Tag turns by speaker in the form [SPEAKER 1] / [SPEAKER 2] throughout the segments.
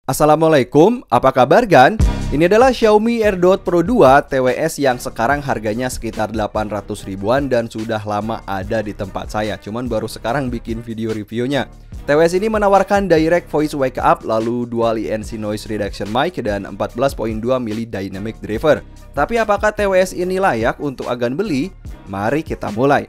[SPEAKER 1] Assalamualaikum, apa kabar Gan? Ini adalah Xiaomi AirDot Pro 2 TWS yang sekarang harganya sekitar 800 ribuan dan sudah lama ada di tempat saya. Cuman baru sekarang bikin video reviewnya. TWS ini menawarkan Direct Voice Wake Up, lalu Dual ENC Noise Reduction Mic, dan 14.2 mili Dynamic Driver. Tapi apakah TWS ini layak untuk agan beli? Mari kita mulai.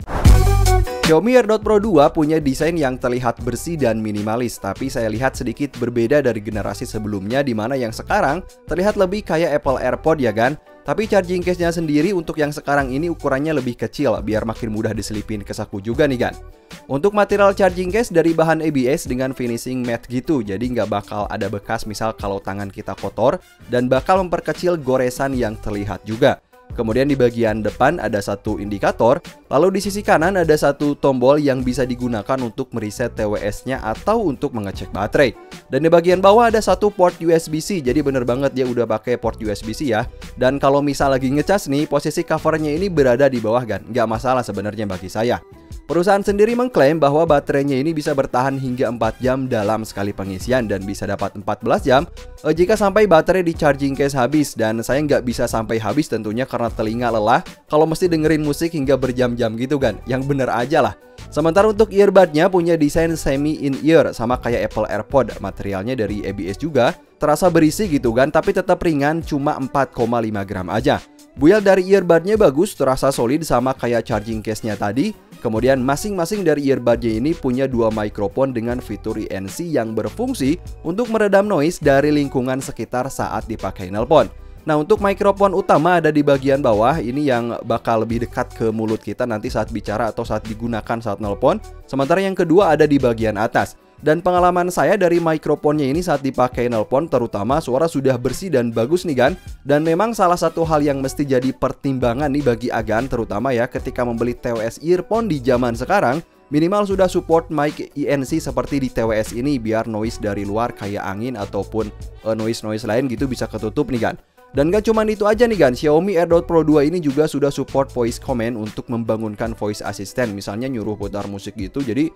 [SPEAKER 1] Xiaomi AirDot Pro 2 punya desain yang terlihat bersih dan minimalis, tapi saya lihat sedikit berbeda dari generasi sebelumnya di mana yang sekarang terlihat lebih kayak Apple AirPod ya kan? Tapi charging case-nya sendiri untuk yang sekarang ini ukurannya lebih kecil biar makin mudah diselipin ke saku juga nih kan. Untuk material charging case dari bahan ABS dengan finishing matte gitu, jadi nggak bakal ada bekas misal kalau tangan kita kotor dan bakal memperkecil goresan yang terlihat juga. Kemudian di bagian depan ada satu indikator, lalu di sisi kanan ada satu tombol yang bisa digunakan untuk mereset TWS-nya atau untuk mengecek baterai. Dan di bagian bawah ada satu port USB-C, jadi bener banget dia udah pakai port USB-C ya. Dan kalau misal lagi ngecas nih, posisi covernya ini berada di bawah kan, nggak masalah sebenarnya bagi saya. Perusahaan sendiri mengklaim bahwa baterainya ini bisa bertahan hingga 4 jam dalam sekali pengisian dan bisa dapat 14 jam jika sampai baterai di charging case habis. Dan saya nggak bisa sampai habis tentunya karena telinga lelah kalau mesti dengerin musik hingga berjam-jam gitu kan, yang bener aja lah. Sementara untuk earbudnya punya desain semi in-ear sama kayak Apple AirPod, materialnya dari ABS juga, terasa berisi gitu kan, tapi tetap ringan, cuma 4,5 gram aja. Build dari earbudnya bagus, terasa solid sama kayak charging case-nya tadi. Kemudian masing-masing dari earbudnya ini punya dua mikrofon dengan fitur ENC yang berfungsi untuk meredam noise dari lingkungan sekitar saat dipakai nelpon. Nah, untuk mikrofon utama ada di bagian bawah, ini yang bakal lebih dekat ke mulut kita nanti saat bicara atau saat digunakan saat nelpon. Sementara yang kedua ada di bagian atas. Dan pengalaman saya dari mikrofonnya ini saat dipakai nelpon terutama suara sudah bersih dan bagus nih kan. Dan memang salah satu hal yang mesti jadi pertimbangan nih bagi agan terutama ya ketika membeli TWS earphone di zaman sekarang, minimal sudah support mic ENC seperti di TWS ini biar noise dari luar kayak angin ataupun noise-noise lain gitu bisa ketutup nih kan. Dan gak cuman itu aja nih kan, Xiaomi AirDot Pro 2 ini juga sudah support voice command untuk membangunkan voice assistant, misalnya nyuruh putar musik gitu. Jadi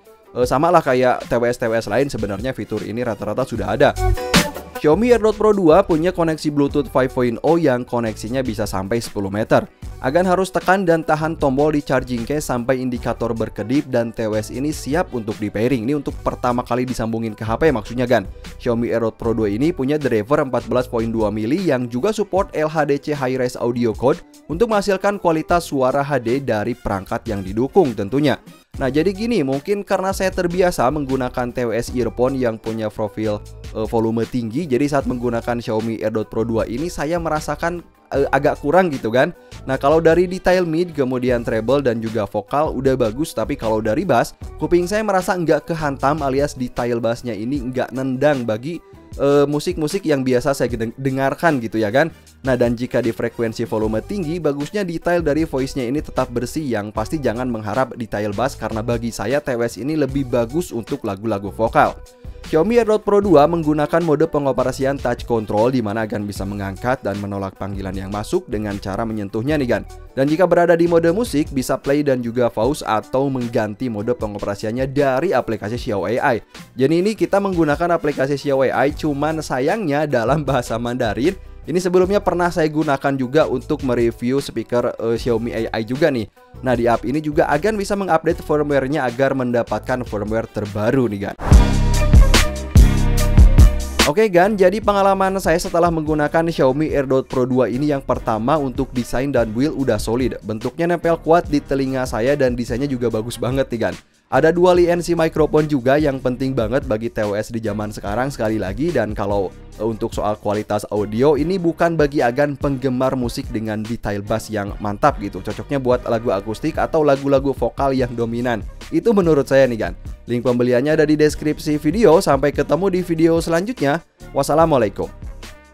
[SPEAKER 1] sama lah kayak TWS-TWS lain sebenarnya fitur ini rata-rata sudah ada. Xiaomi AirDot Pro 2 punya koneksi Bluetooth 5.0 yang koneksinya bisa sampai 10 meter. Agan harus tekan dan tahan tombol di charging case sampai indikator berkedip dan TWS ini siap untuk di pairing. Ini untuk pertama kali disambungin ke HP maksudnya kan. Xiaomi AirDot Pro 2 ini punya driver 14.2 mili yang juga support LHDC High Res Audio Code untuk menghasilkan kualitas suara HD dari perangkat yang didukung tentunya. Nah, jadi gini, mungkin karena saya terbiasa menggunakan TWS earphone yang punya profil volume tinggi, jadi saat menggunakan Xiaomi AirDot Pro 2 ini saya merasakan agak kurang gitu kan. Nah, kalau dari detail mid, kemudian treble dan juga vokal udah bagus, tapi kalau dari bass, kuping saya merasa nggak kehantam alias detail bassnya ini nggak nendang bagi musik-musik yang biasa saya dengarkan gitu ya kan. Nah, dan jika di frekuensi volume tinggi, bagusnya detail dari voice-nya ini tetap bersih. Yang pasti jangan mengharap detail bass karena bagi saya TWS ini lebih bagus untuk lagu-lagu vokal. Xiaomi AirDot Pro 2 menggunakan mode pengoperasian touch control di mana akan bisa mengangkat dan menolak panggilan yang masuk dengan cara menyentuhnya nih kan. Dan jika berada di mode musik bisa play dan juga pause atau mengganti mode pengoperasiannya dari aplikasi Xiao AI. Jadi ini kita menggunakan aplikasi Xiao AI, cuman sayangnya dalam bahasa Mandarin. Ini sebelumnya pernah saya gunakan juga untuk mereview speaker Xiaomi AI juga nih. Nah, di app ini juga akan bisa mengupdate firmware-nya agar mendapatkan firmware terbaru nih kan. Oke Gan, jadi pengalaman saya setelah menggunakan Xiaomi AirDot Pro 2 ini yang pertama untuk desain dan build udah solid. Bentuknya nempel kuat di telinga saya dan desainnya juga bagus banget nih Gan. Ada dual ENC microphone juga yang penting banget bagi TWS di zaman sekarang sekali lagi. Dan kalau untuk soal kualitas audio, ini bukan bagi agan penggemar musik dengan detail bass yang mantap gitu. Cocoknya buat lagu akustik atau lagu-lagu vokal yang dominan. Itu menurut saya nih kan. Link pembeliannya ada di deskripsi video. Sampai ketemu di video selanjutnya. Wassalamualaikum.